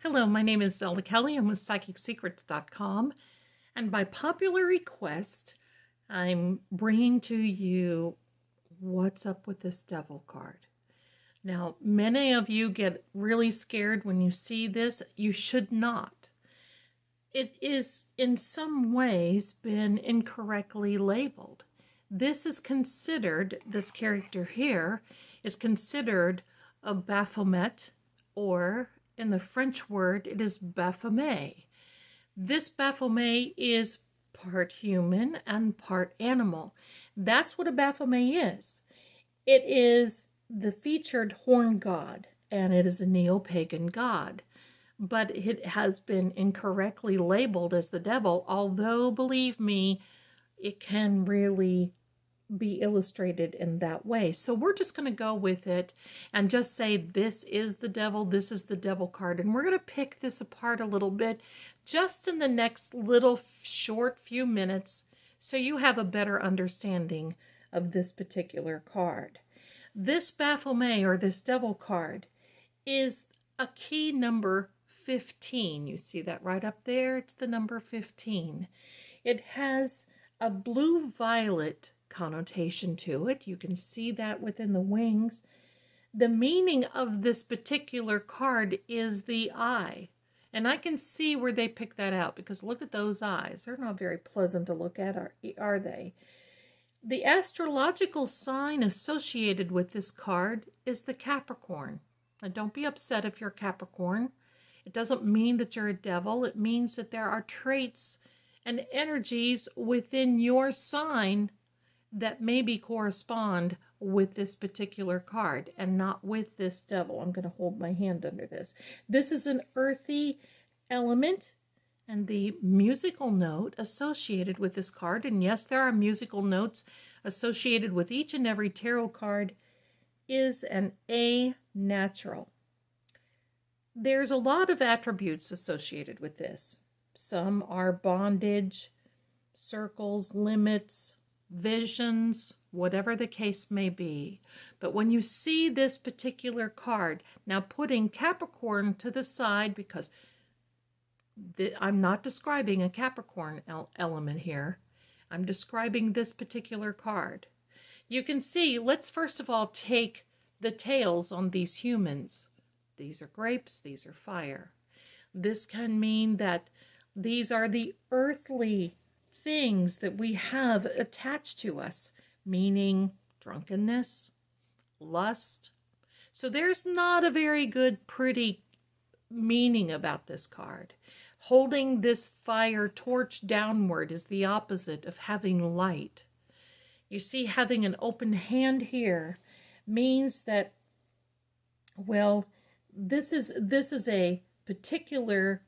Hello, my name is Zelda Kelly. I'm with PsychicSecrets.com, and by popular request, I'm bringing to you what's up with this devil card. Now, many of you get really scared when you see this. You should not. It is in some ways been incorrectly labeled. This character here is considered a Baphomet, or in the French word, it is Baphomet. This Baphomet is part human and part animal. That's what a Baphomet is. It is the featured horn god, and it is a neo-pagan god. But it has been incorrectly labeled as the devil, although, believe me, it can really be illustrated in that way. So we're just going to go with it and just say this is the devil, this is the devil card. And we're going to pick this apart a little bit just in the next little short few minutes so you have a better understanding of this particular card. This Baphomet, or this devil card, is a key number 15. You see that right up there? It's the number 15. It has a blue-violet connotation to it. You can see that within the wings. The meaning of this particular card is the eye. And I can see where they pick that out, because look at those eyes. They're not very pleasant to look at, are they? The astrological sign associated with this card is the Capricorn. Now, don't be upset if you're Capricorn. It doesn't mean that you're a devil. It means that there are traits and energies within your sign that maybe correspond with this particular card and not with this devil. I'm going to hold my hand under this. This is an earthy element, and the musical note associated with this card, and yes, there are musical notes associated with each and every tarot card, is an A natural. There's a lot of attributes associated with this. Some are bondage, circles, limits, visions, whatever the case may be. But when you see this particular card, now putting Capricorn to the side, because I'm not describing a Capricorn element here. I'm describing this particular card. You can see, let's first of all take the tails on these humans. These are grapes, these are fire. This can mean that these are the earthly things that we have attached to us, meaning drunkenness, lust. So there's not a very good, pretty meaning about this card. Holding this fire torch downward is the opposite of having light. You see, having an open hand here means that, well, this is a particular,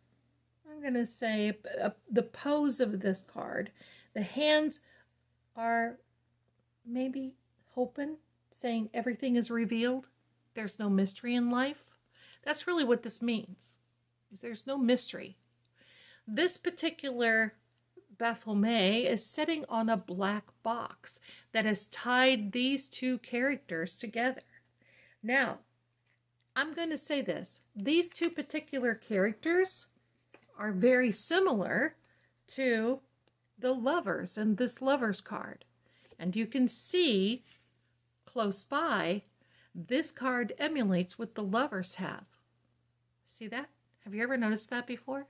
I'm going to say, the pose of this card. The hands are maybe hoping, saying everything is revealed. There's no mystery in life. That's really what this means. There's no mystery. This particular Baphomet is sitting on a black box that has tied these two characters together. Now, I'm going to say this. These two particular characters are very similar to the lovers in this lovers card. And you can see close by, this card emulates what the lovers have. See that? Have you ever noticed that before?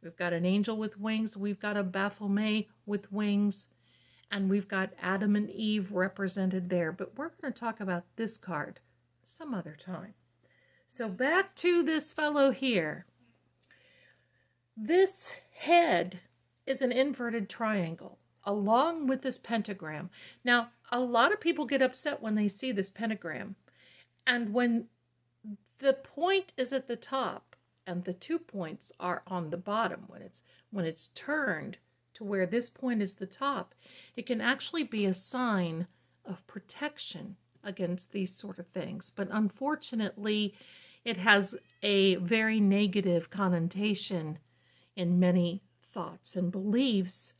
We've got an angel with wings, we've got a Baphomet with wings, and we've got Adam and Eve represented there. But we're going to talk about this card some other time. So back to this fellow here. This head is an inverted triangle, along with this pentagram. Now, a lot of people get upset when they see this pentagram. And when the point is at the top, and the 2 points are on the bottom, when it's turned to where this point is the top, it can actually be a sign of protection against these sort of things. But unfortunately, it has a very negative connotation in many thoughts and beliefs,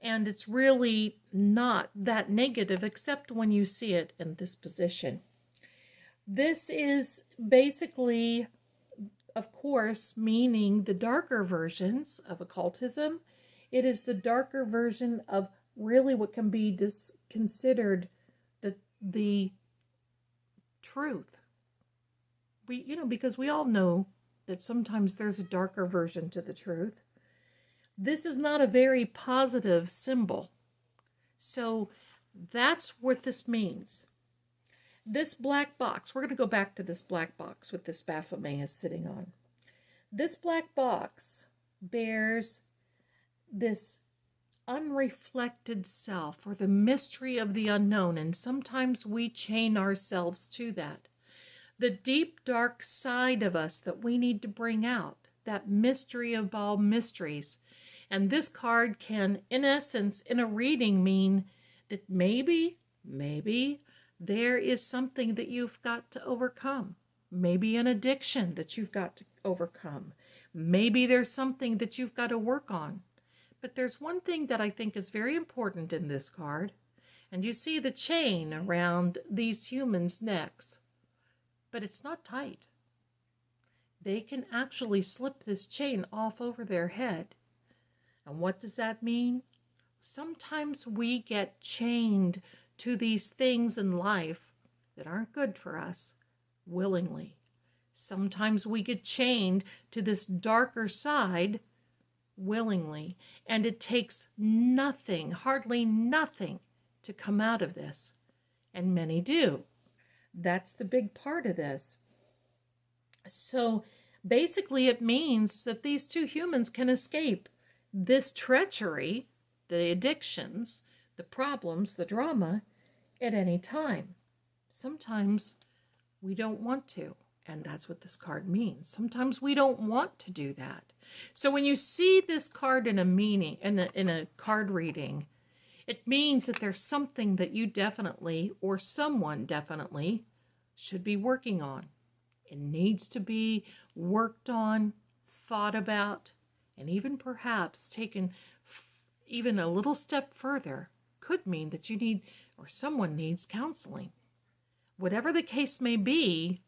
and it's really not that negative except when you see it in this position. This is basically of course, meaning the darker versions of occultism. It is the darker version of really what can be considered the truth. Because we all know that sometimes there's a darker version to the truth. This is not a very positive symbol. So that's what this means. This black box, we're going to go back to this black box with this Baphomet is sitting on. This black box bears this unreflected self, or the mystery of the unknown, and sometimes we chain ourselves to that. The deep, dark side of us that we need to bring out, that mystery of all mysteries. And this card can, in essence, in a reading, mean that maybe there is something that you've got to overcome. Maybe an addiction that you've got to overcome. Maybe there's something that you've got to work on. But there's one thing that I think is very important in this card. And you see the chain around these humans' necks. But it's not tight. They can actually slip this chain off over their head. And what does that mean? Sometimes we get chained to these things in life that aren't good for us willingly. Sometimes we get chained to this darker side willingly, and it takes nothing, hardly nothing, to come out of this. And many do. That's the big part of this. So basically it means that these two humans can escape this treachery, the addictions, the problems, the drama, at any time. Sometimes we don't want to, and that's what this card means. Sometimes we don't want to do that. So when you see this card in a meaning, in a card reading, it means that there's something that you definitely, or someone definitely, should be working on. It needs to be worked on, thought about, and even perhaps taken even a little step further. Could mean that you need, or someone needs, counseling. Whatever the case may be,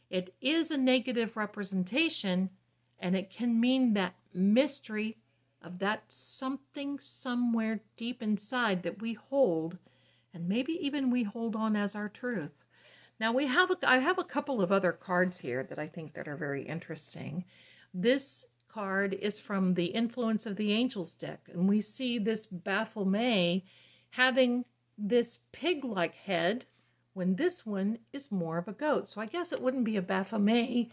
it is a negative representation, and it can mean that mystery of that something somewhere deep inside that we hold, and maybe even we hold on as our truth. Now I have a couple of other cards here that I think that are very interesting. This card is from the Influence of the Angels deck, and we see this Baphomet having this pig-like head when this one is more of a goat. So I guess it wouldn't be a Baphomet,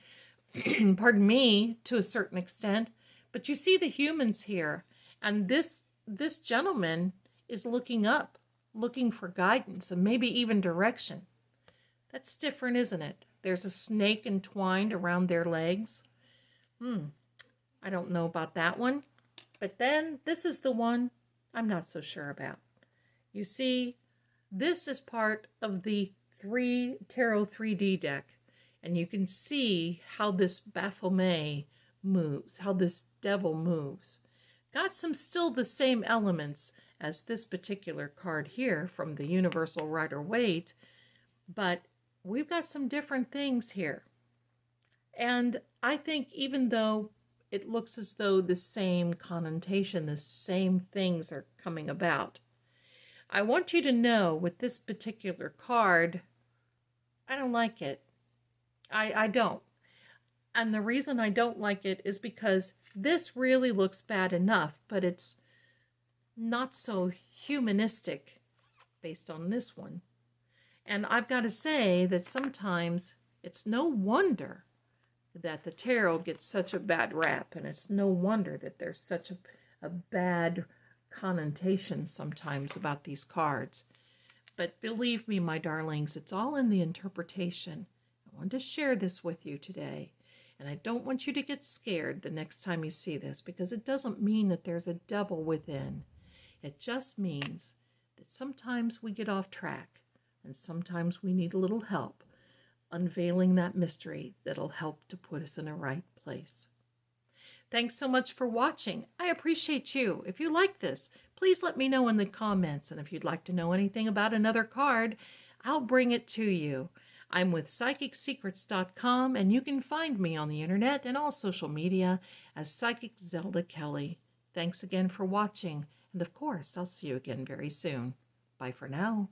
pardon me, to a certain extent, but you see the humans here, and this gentleman is looking up, looking for guidance and maybe even direction. That's different, isn't it? There's a snake entwined around their legs. I don't know about that one. But then this is the one I'm not so sure about. You see, this is part of the Tarot 3D deck. And you can see how this Baphomet moves, how this devil moves. Got still the same elements as this particular card here from the Universal Rider-Waite, but we've got some different things here. And I think even though it looks as though the same connotation, the same things are coming about, I want you to know with this particular card, I don't like it. I don't. And the reason I don't like it is because this really looks bad enough, but it's not so humanistic based on this one. And I've got to say that sometimes it's no wonder that the tarot gets such a bad rap, and it's no wonder that there's such a bad connotation sometimes about these cards. But believe me, my darlings, it's all in the interpretation. I wanted to share this with you today, and I don't want you to get scared the next time you see this, because it doesn't mean that there's a devil within. It just means that sometimes we get off track, and sometimes we need a little help unveiling that mystery that'll help to put us in a right place. Thanks so much for watching. I appreciate you. If you like this, please let me know in the comments, and if you'd like to know anything about another card, I'll bring it to you. I'm with PsychicSecrets.com, and you can find me on the internet and all social media as Psychic Zelda Kelly. Thanks again for watching, and of course, I'll see you again very soon. Bye for now.